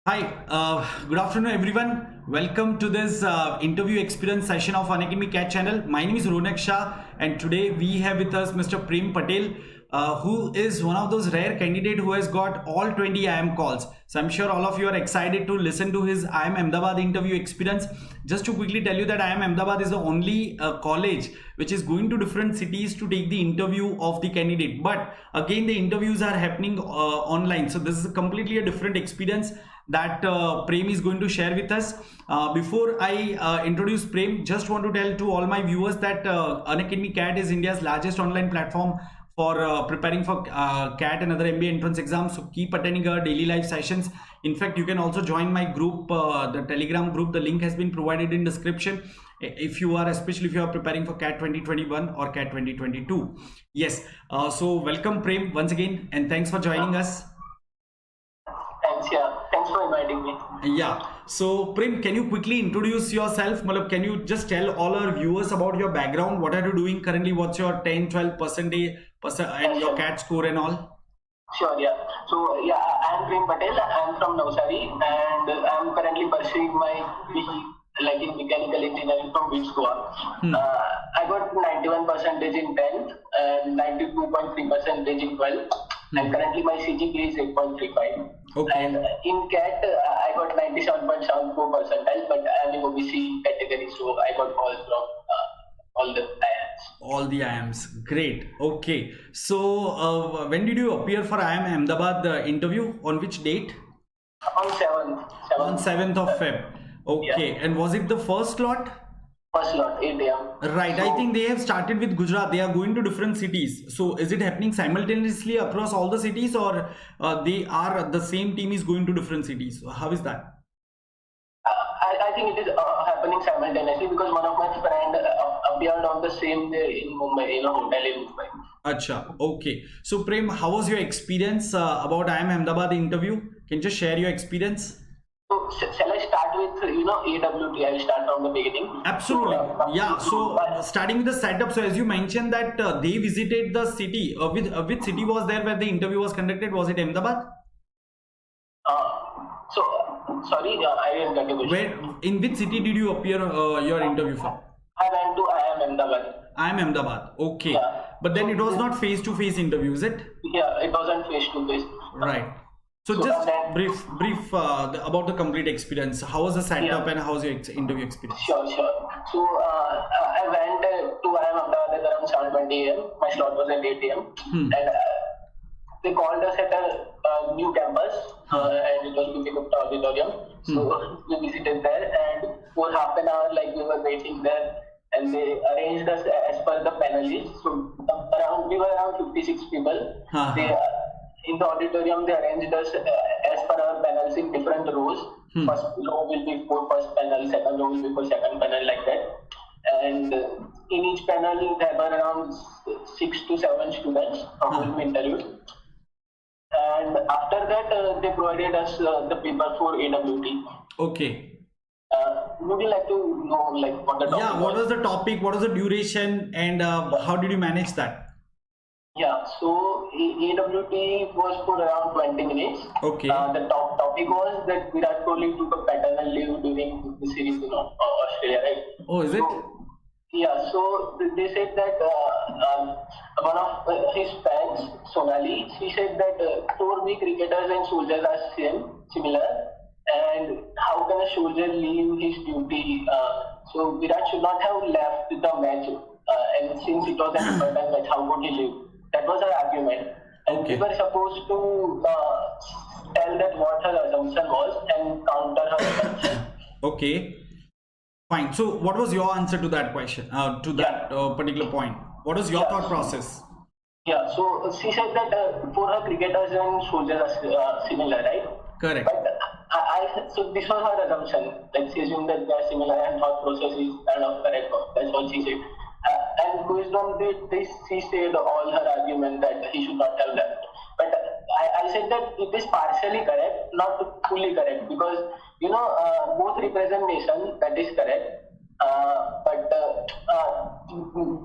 Hi, good afternoon everyone. Welcome to this interview experience session of Unacademy CAT channel. My name is Ronak Shah and today we have with us Mr. Prem Patel, who is one of those rare candidates who has got all 20 IIM calls. So I'm sure all of you are excited to listen to his IIM Ahmedabad interview experience. Just to quickly tell you that IIM Ahmedabad is the only college which is going to different cities to take the interview of the candidate. But again, the interviews are happening online. So this is completely a different experience that Prem is going to share with us. Before I introduce Prem, just want to tell to all my viewers that Unacademy CAT is India's largest online platform for preparing for CAT and other MBA entrance exams. So keep attending our daily live sessions. In fact, you can also join my group, the Telegram group. The link has been provided in description. If you are, especially if you are preparing for CAT 2021 or CAT 2022. Yes. So welcome Prem once again, and thanks for joining us. Thanks for inviting me. Yeah. So Prem, can you quickly introduce yourself? Can you just tell all our viewers about your background? What are you doing currently? What's your 10, 12% and your CAT score and all? Sure, yeah. So yeah, I am Prem Patel. I am from Navsari and I am currently pursuing my BE in mechanical engineering from BITS Goa. I got 91% in 10th and 92.3% in 12th. And currently my CGPA is 8.35. Okay. And in CAT, I got 97.74 percentile, but I am in OBC category, so I got calls from all the IIMs. All the IIMs. Great. Okay. So when did you appear for IIM Ahmedabad interview? On which date? On 7th. On 7th of Feb. Okay. Yeah. And was it the first slot? First slot, 8 AM. Right. So, I think they have started with Gujarat. They are going to different cities. So is it happening simultaneously across all the cities, or the same team is going to different cities? How is that? I think it is happening simultaneously because one of my friends appeared on the same day in Mumbai, in a hotel in Mumbai. Acha. Okay. So Prem, how was your experience about IIM Ahmedabad interview? Can you just share your experience? So shall I start with AWT? I'll start from the beginning. Absolutely. Yeah. So starting with the setup. So as you mentioned that they visited the city. Which city was there where the interview was conducted? Was it Ahmedabad? Sorry, I didn't get the question. In which city did you appear your interview for? I went to IIM Ahmedabad. IIM Ahmedabad. Okay. Yeah. But then it was not face-to-face interview, is it? Yeah, it wasn't face-to-face. Right. So just brief about the complete experience. How was the setup and how was your interview experience? Sure. So I went to IIM Ahmedabad at around 7:20 AM. My slot was at 8 AM. And they called us at a new campus and it was Gupta Auditorium. So we visited there and for half an hour we were waiting there and they arranged us as per the panelists. So we were around 56 people. In the auditorium, they arranged us as per our panels in different rows. First row will be for first panel, second row will be for second panel, like that. And in each panel, there were around 6 to 7 students who will be interviewed. And after that, they provided us the paper for AWT. Okay. Would you like to know what the topic was? Yeah, what was the topic, what was the duration, and how did you manage that? Yeah, so AWT was for around 20 minutes. Okay. The topic was that Virat Kohli took a paternal leave during the series in Australia, right? Oh, is it? Yeah, so they said that one of his fans, Sonali, she said that 4 cricketers and soldiers are similar, and how can a soldier leave his duty? So Virat should not have left the match, and since it was an important match, how could he leave? That was her argument. And we were supposed to tell that what her assumption was and counter her assumption. Okay. Fine. So what was your answer to that question, to that particular point? What was your thought process? Yeah, so she said that for her cricketers and soldiers are similar, right? Correct. But so this was her assumption. She assumed that they are similar and thought process is kind of correct. That's what she said. And based on this, she said all her argument that he should not have left. But I said that it is partially correct, not fully correct, because both represent nation, that is correct. But the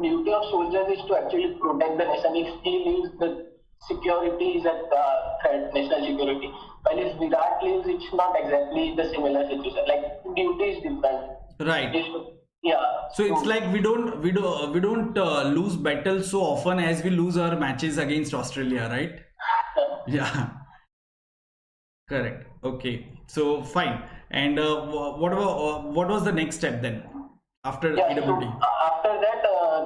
duty of soldiers is to actually protect the nation. If he leaves, the security is a threat, national security. While if Virat leaves, it's not exactly the similar situation. Like duty is different. Right. Yeah. So it's like we don't lose battles so often as we lose our matches against Australia, right? Yeah. Correct. Okay. So fine. And what was the next step then after EWT? So, after that,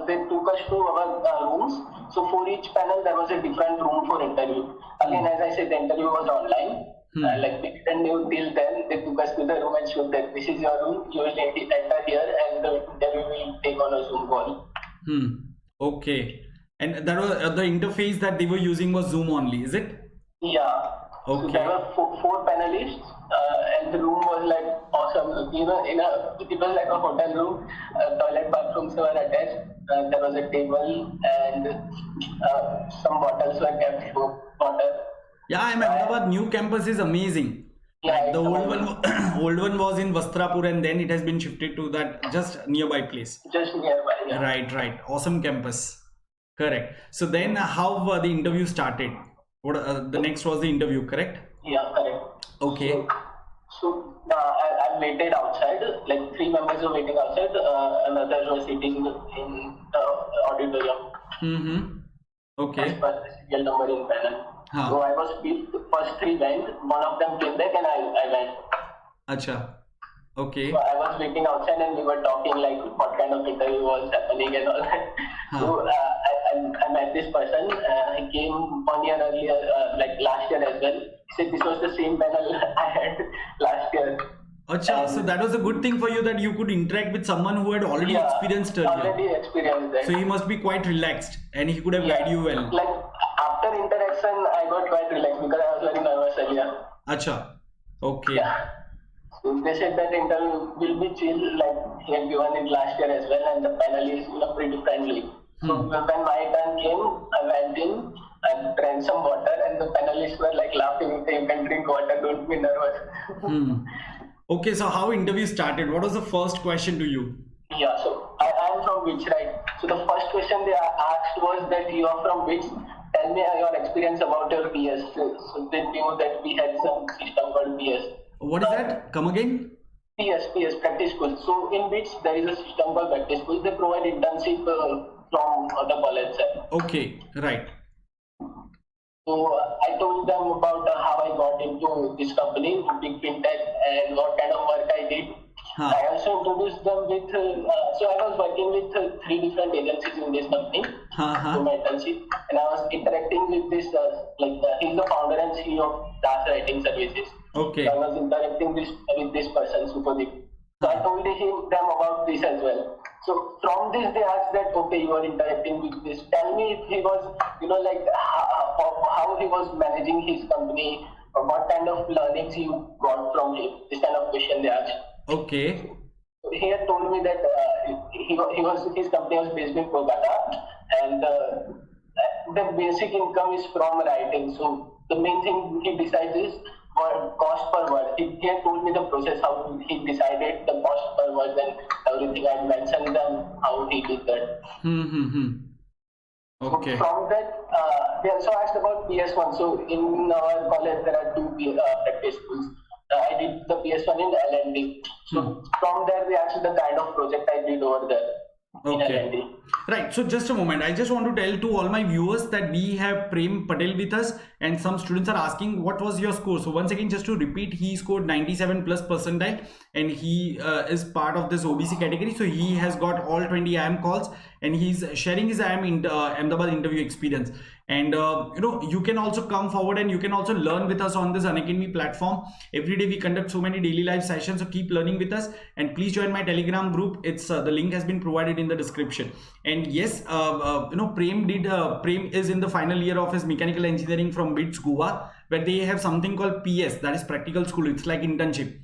they took us to our rooms. So for each panel, there was a different room for interview. Again, as I said, the interview was online. Like we didn't know till then. They took us to the room and showed that this is your room. You will enter here, and the interview will take on a Zoom call. Okay. And that was the interface that they were using was Zoom only, is it? Yeah. Okay. So there were four panelists, and the room was like awesome. You know, it was like a hotel room. Toilet, bathrooms were attached. There was a table, and some bottles were kept for water. Yeah, Ahmedabad new campus is amazing. Yeah, the old one was in Vastrapur, and then it has been shifted to that just nearby place. Just nearby. Yeah. Right. Awesome campus. Correct. So then how the interview started? What the next was the interview, correct? Yeah, correct. Okay. So I waited outside. Like 3 members were waiting outside. Another was sitting in the auditorium. Okay. As per the serial number in panel. So I was fifth. First 3 went. One of them came back, and I went. Acha. Okay. So I was waiting outside, and we were talking like what kind of interview was happening and all that. So I met this person. He came 1 year earlier, like last year as well. He said this was the same panel I had last year. Acha, so that was a good thing for you that you could interact with someone who had already experienced earlier. Already experienced that. So he must be quite relaxed, and he could have guided you well. Like after interaction, I got quite relaxed because I was very nervous earlier. Acha. Okay. Yeah. So they said that interview will be chill, like he had given it last year as well, and the panel is pretty friendly. So when my turn came, I went in, I drank some water, and the panelists were like laughing. You can drink water, don't be nervous. Okay, so how interview started? What was the first question to you? Yeah, so I am from which, right? So the first question they asked was that you are from which? Tell me your experience about your PS. So they knew that we had some system called PS. What is that? Come again? PS, practice school. So in which there is a system called practice school. They provide internship from the college side. Okay, right. So I told them about how I got into this company, big fintech, and what kind of work I did. I also introduced them with, so I was working with 3 different agencies in this company for my internship, and I was interacting with this, he's the founder and CEO of Task Writing Services. Okay. So I was interacting with this person, Supadeep. So I told them about this as well. So from this they asked that, okay, you are interacting with this. Tell me if he was, how he was managing his company, or what kind of learnings you got from him. This kind of question they asked. Okay. He had told me that his company was based in Kolkata, and the basic income is from writing. So the main thing he decides is cost per word. He had told me the process, how he decided the cost per word and everything. I mentioned them how he did that. Okay. So from that, they also asked about PS1. So in our college there are 2 practice schools. I did the PS1 in L&D. So from there they asked the kind of project I did over there. Okay. Right. So just a moment. I just want to tell to all my viewers that we have Prem Patel with us, and some students are asking what was your score. So once again, just to repeat, he scored 97 plus percentile, and he is part of this OBC category. So he has got all 20 IIM calls, and he's sharing his IIM Ahmedabad interview experience. And you can also come forward and you can also learn with us on this Unacademy platform. Every day we conduct so many daily live sessions, so keep learning with us, and please join my Telegram group. It's the link has been provided in the description. And yes, Prem is in the final year of his mechanical engineering from BITS Goa, where they have something called PS, that is practical school. It's like internship.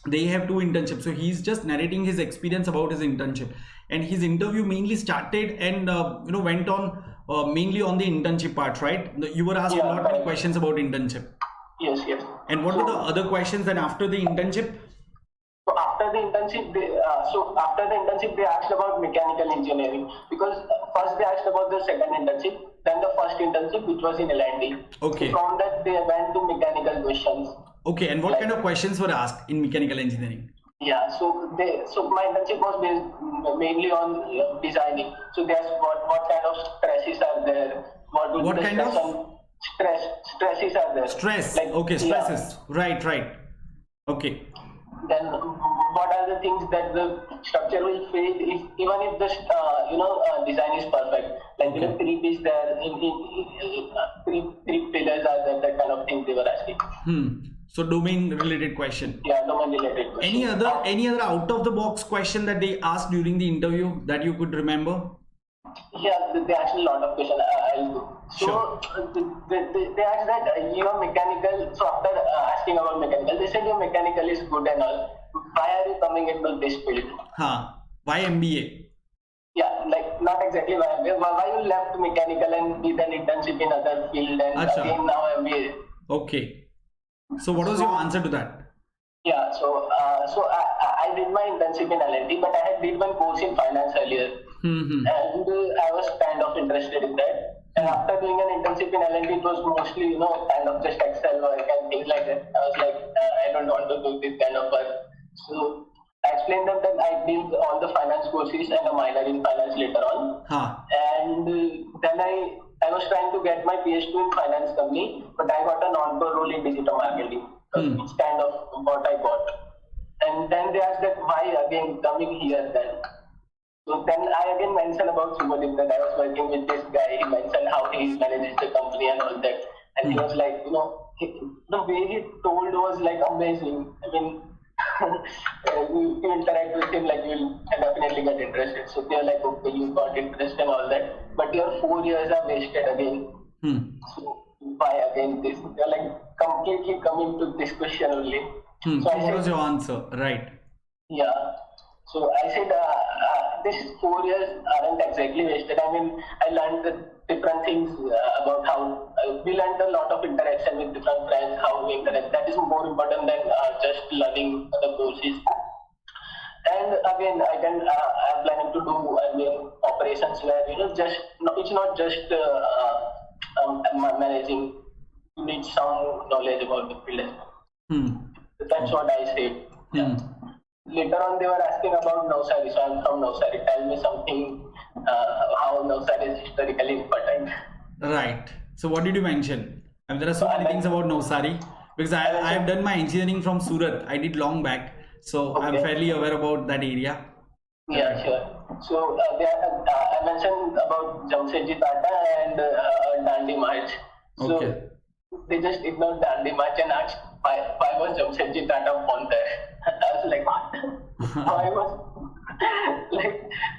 They have 2 internships, so he's just narrating his experience about his internship, and his interview mainly started and went on mainly on the internship part, right? You were asked a lot of questions about internship. Yes. And what were the other questions then after the internship? So after after the internship, they asked about mechanical engineering, because first they asked about the second internship, then the first internship, which was in L&D. Okay. So from that they went to mechanical questions. Okay, and what kind of questions were asked in mechanical engineering? Yeah, so my internship was based mainly on designing. So they asked what kind of stresses are there, what kind of stresses are there. Stress. Like, okay, stresses. Yeah. Right. Okay. Then what are the things that the structure will face even if the design is perfect? Like, okay, three pieces there, three pillars are there, that kind of thing they were asking. So domain related question. Yeah, domain related question. Any other out of the box question that they asked during the interview that you could remember? Yeah, they asked a lot of questions. So they asked that you are mechanical. So after asking about mechanical, they said your mechanical is good and all. Why are you coming into this field? Why MBA? Yeah, like not exactly why MBA. Why you left mechanical and did an internship in other field and again now MBA? Okay. So what was your answer to that? Yeah, so I did my internship in L&D, but I had did one course in finance earlier, and I was kind of interested in that. And after doing an internship in L&D, it was mostly kind of just Excel work and things like that. I was like, I don't want to do this kind of work. So I explained them that I did all the finance courses and a minor in finance later on, and then I was trying to get my PhD in finance company, but I got a non-core role in digital marketing. It's kind of what I got. And then they asked that why again coming here then. So then I again mentioned about Subodip, that I was working with this guy. He mentioned how he manages the company and all that. And he was like, the way he told was like amazing. I mean, you interact with him, like you'll definitely get interested. So they're like, okay, you got interest and all that, but your 4 years are wasted again. So why again this? They're like completely coming to this question only. So what was your answer? Right. Yeah. So I said, these 4 years aren't exactly wasted. I mean, I learned the different things about how we learned a lot of interaction with different friends, how we interact. That is more important than just learning the courses. And again, I'm planning to do operations where it's not just managing. You need some knowledge about the field as well. That's what I said. Yeah. Later on, they were asking about Navsari. So I'm from Navsari. Tell me something how Navsari is historically important. Right. So what did you mention? I mean, there are so many things about Navsari, because I have done my engineering from Surat. I did long back, so okay, I'm fairly aware about that area. Yeah, sure. So I mentioned about Jamshedji Tata and Dandi March. So okay, they just ignored Dandi March and asked why was Jamshedji Tata born there? I was like, what?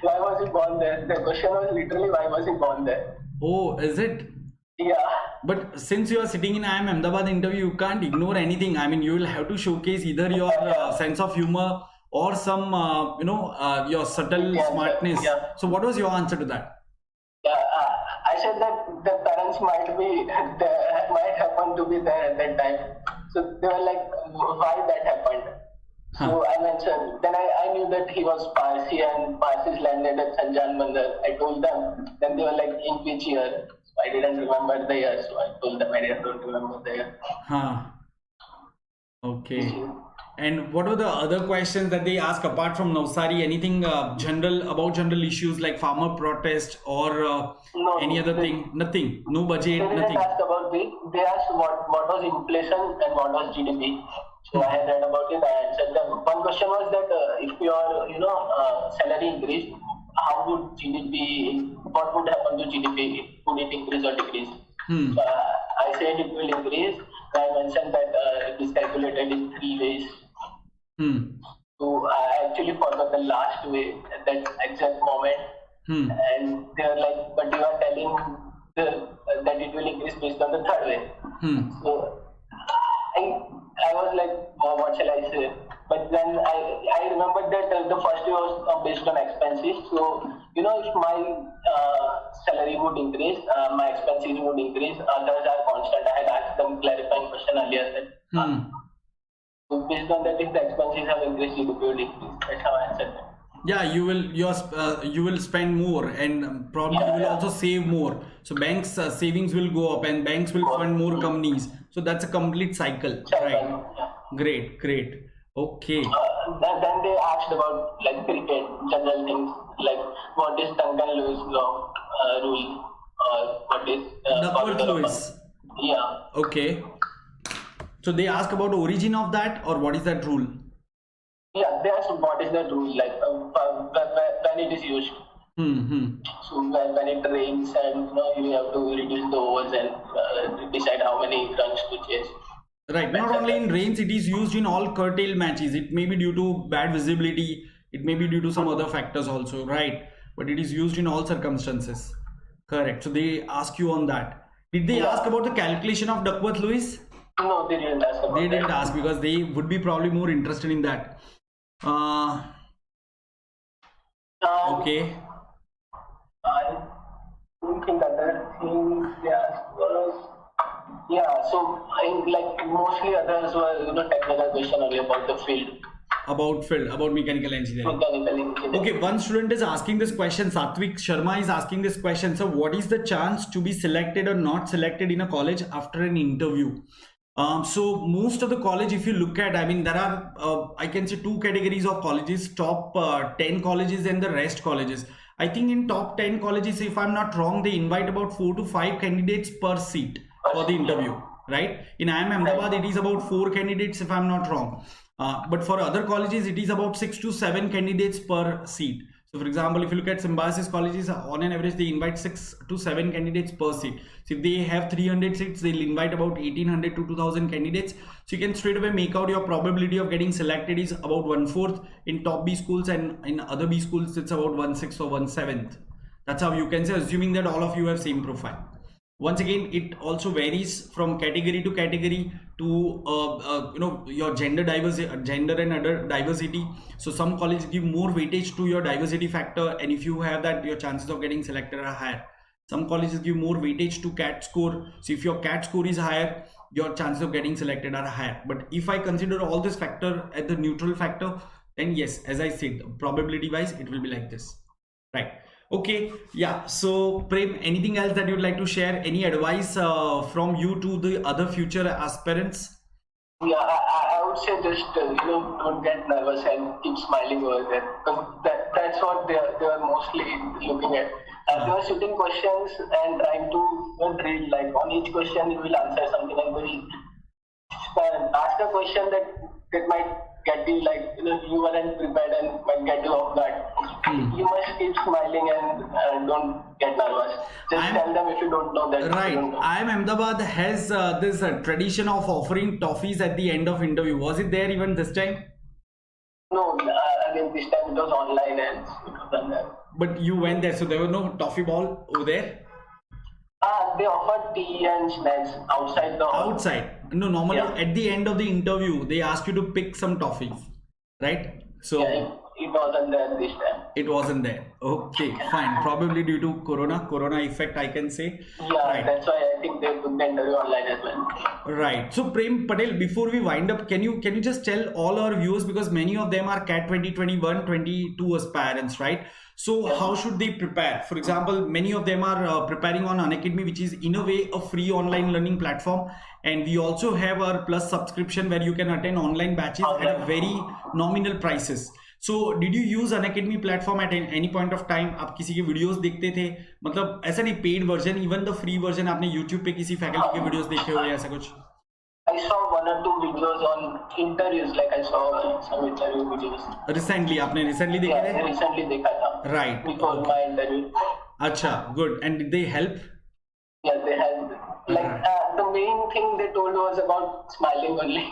why was he born there? The question was literally, why was he born there? Oh, is it? Yeah. But since you are sitting in IIM Ahmedabad interview, you can't ignore anything. I mean, you will have to showcase either your sense of humor or some, your subtle smartness. Yeah. So what was your answer to that? Yeah, I said that the parents might happen to be there at that time. So they were like, why that happened? So I mentioned, then I knew that he was Parsi and Parsis landed at Sanjan Mandar. I told them, then they were like, in which year? So I didn't remember the year, so I told them I don't remember the year. Okay. And what were the other questions that they asked apart from Navsari? Anything general issues like farmer protest or any other thing? Nothing. No budget. They nothing. Asked about they asked what was inflation and what was GDP. So I had read about it. I answered them. One question was that if your salary increased, how would GDP? What would happen to GDP? Would it increase or decrease? So I said it will increase. I mentioned that it is calculated in 3 ways. So I actually forgot the last way at that exact moment. And they were like, but you are telling that it will increase based on the 3rd way. So I was like, what shall I say? But then I remembered that the first way was based on expenses. So, if my salary would increase, my expenses would increase, others are constant. I had asked them clarifying question earlier. based on that, if the expenses have increased, GDP will increase. That's how I answered that. Yeah, you will spend more, and probably you will also save more. So banks savings will go up, and banks will fund more companies. So that's a complete cycle, right? Yeah. Great. Okay. Then they asked about like cricket, general things like what is Duncan-Lewis law rule, what is Duckworth-Lewis. Yeah. Okay. So they ask about origin of that, or what is that rule? Yeah, they asked what is the rule, like when it is used. So when it rains and you have to reduce the overs and decide how many runs to chase. Right. Not only in rains, it is used in all curtail matches. It may be due to bad visibility. It may be due to some other factors also, right? But it is used in all circumstances. Correct. So they ask you on that. Did they ask about the calculation of Duckworth-Lewis? No, they didn't ask about They didn't that. ask because they would be probably more interested in that. Okay. I don't think other things they asked was so like mostly others were technical question only about the field. About mechanical engineering. Okay, one student is asking this question. Satvik Sharma is asking this question. So what is the chance to be selected or not selected in a college after an interview? So most of the college, if you look at, I mean, there are, I can say 2 categories of colleges, top 10 colleges and the rest colleges. I think in top 10 colleges, if I'm not wrong, they invite about 4 to 5 candidates per seat for the interview, right? In IIM Ahmedabad, it is about 4 candidates if I'm not wrong. But for other colleges, it is about 6 to 7 candidates per seat. So for example, if you look at Symbiosis colleges, on an average, they invite 6 to 7 candidates per seat. So if they have 300 seats, they'll invite about 1800 to 2000 candidates. So you can straight away make out your probability of getting selected is about 1/4 in top B schools, and in other B schools, it's about 1/6 or 1/7. That's how you can say, assuming that all of you have same profile. Once again, it also varies from category to category to your gender and other diversity. So some colleges give more weightage to your diversity factor, and if you have that, your chances of getting selected are higher. Some colleges give more weightage to CAT score. So if your CAT score is higher, your chances of getting selected are higher. But if I consider all this factor at the neutral factor, then yes, as I said, probability wise, it will be like this, right? Okay, yeah. So Prem, anything else that you'd like to share? Any advice from you to the other future aspirants? Yeah, I would say just don't get nervous and keep smiling over there, because that's what they are mostly looking at. They are shooting questions and trying to read, like on each question you will answer something, and will ask a question that might get you like you weren't prepared and might get you off guard. You must keep smiling and don't get nervous. Just tell them if you don't know that. Right. IIM Ahmedabad has this tradition of offering toffees at the end of interview. Was it there even this time? No, again this time it was online and it was done there. But you went there, so there was no toffee ball over there? They offered tea and snacks outside the hall. Outside. No, normally at the end of the interview, they ask you to pick some toffees, right? So it wasn't there this time. It wasn't there. Okay, fine. Probably due to corona effect, I can say. Yeah, right. That's why I think they put the interview online as well. Right. So Prem Patel, before we wind up, can you just tell all our viewers, because many of them are CAT 2021, 22 aspirants, right? So how should they prepare? For example, many of them are preparing on Unacademy, which is in a way a free online learning platform, and we also have our plus subscription where you can attend online batches at a very nominal prices. So did you use Unacademy platform at any point of time? आप किसी के videos देखते थे, मतलब ऐसा नहीं, paid version, even the free version आपने YouTube पे किसी फैकल्टी के वीडियोस देखे हो या ऐसा कुछ? I saw 1 or 2 videos on interviews, like I saw some interview videos. Recently, आपने recently देखे थे? Yeah, recently देखा था. Right. Before my interview. अच्छा, good. And did they help? Yeah, they helped. Like the main thing they told was about smiling only.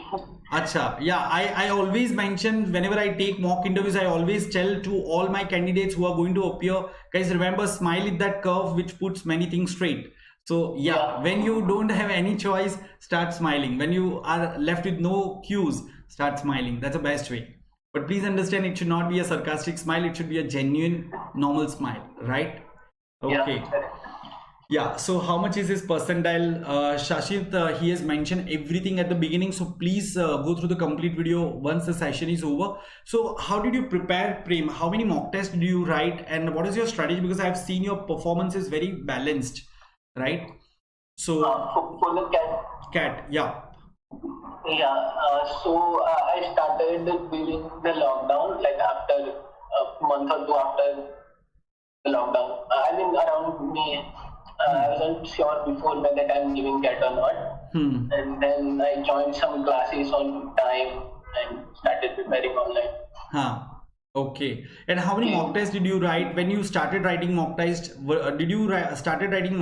Acha, yeah, I always mention whenever I take mock interviews, I always tell to all my candidates who are going to appear, guys, remember, smile is that curve which puts many things straight. So yeah, when you don't have any choice, start smiling. When you are left with no cues, start smiling. That's the best way. But please understand, it should not be a sarcastic smile. It should be a genuine, normal smile, right? Okay. Yeah, so how much is his percentile? Shashit, he has mentioned everything at the beginning, so please go through the complete video once the session is over. So how did you prepare, Prem? How many mock tests did you write, and what is your strategy? Because I've seen your performance is very balanced, right? So for the CAT. CAT, yeah. Yeah, so I started during the lockdown, like after a month or two after the lockdown. I mean, around May. I wasn't sure before whether I'm giving CAT or not. And then I joined some classes on time and started preparing online. Huh. Okay. And how many mock tests did you write when you started writing mock tests? Did you start writing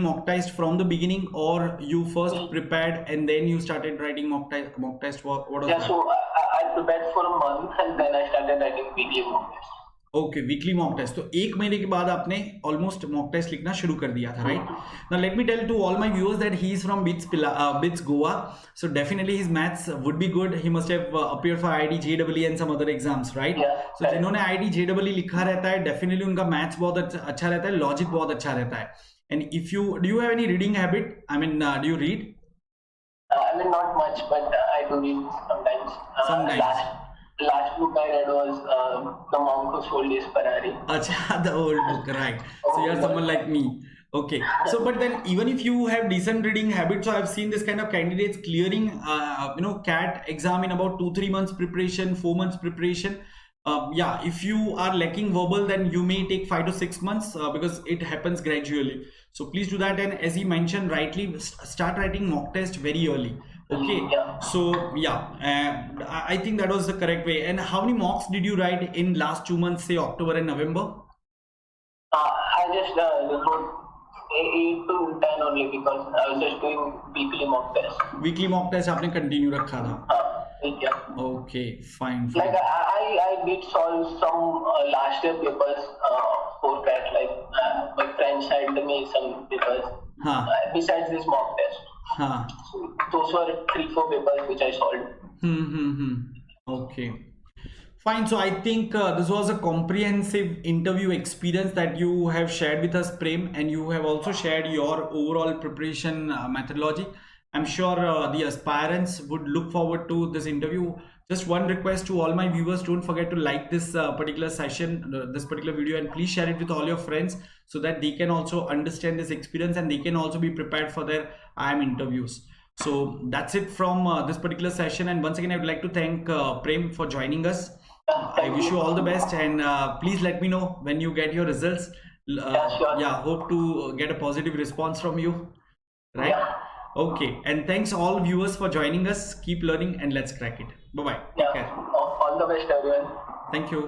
mock tests from the beginning, or you first prepared and then you started writing mock test? What was that? So I prepared for a month and then I started writing weekly mock tests. Okay weekly mock test, तो एक महीने के बाद आपने almost mock test लिखना शुरू कर दिया था, right? Now let me tell to all my viewers that he is from BITS Goa, so definitely his maths would be good. He must have appeared for IIT JEE and some other exams, right? So जिन्होंने IIT JEE लिखा रहता है, definitely उनका maths बहुत अच्छा रहता है, logic बहुत अच्छा रहता है. And if you do you have any reading habit? I mean, do you read? I mean, not much, but I do read sometimes. Sometimes. Last book I read was The Monk Who Sold His Ferrari. Acha, the old book, right? So you're someone like me. Okay. So, but then even if you have decent reading habits, so I've seen this kind of candidates clearing, CAT exam in about 2-3 months preparation, 4 months preparation. Yeah, if you are lacking verbal, then you may take 5 to 6 months because it happens gradually. So please do that. And as he mentioned rightly, start writing mock test very early. Okay. So yeah, I think that was the correct way. And how many mocks did you write in last 2 months, say October and November? I just wrote 8 to 10 only because I was just doing weekly mock test. Weekly mock test आपने continue रखा था? Yeah. Okay, fine. Like I did solve some last year papers for CAT. Like my friends sent me some papers. Besides this mock test. So those were 3-4 papers which I solved. Okay, fine. So I think this was a comprehensive interview experience that you have shared with us, Prem, and you have also shared your overall preparation methodology. I'm sure the aspirants would look forward to this interview. Just one request to all my viewers: don't forget to like this particular session, this particular video, and please share it with all your friends so that they can also understand this experience and they can also be prepared for their IIM interviews. So that's it from this particular session. And once again, I would like to thank Prem for joining us. I wish you all the best, and please let me know when you get your results. Sure. Yeah, hope to get a positive response from you, right? Yeah. Okay, and thanks all viewers for joining us. Keep learning and let's crack it. Bye bye. Yeah. All the best, everyone. Thank you.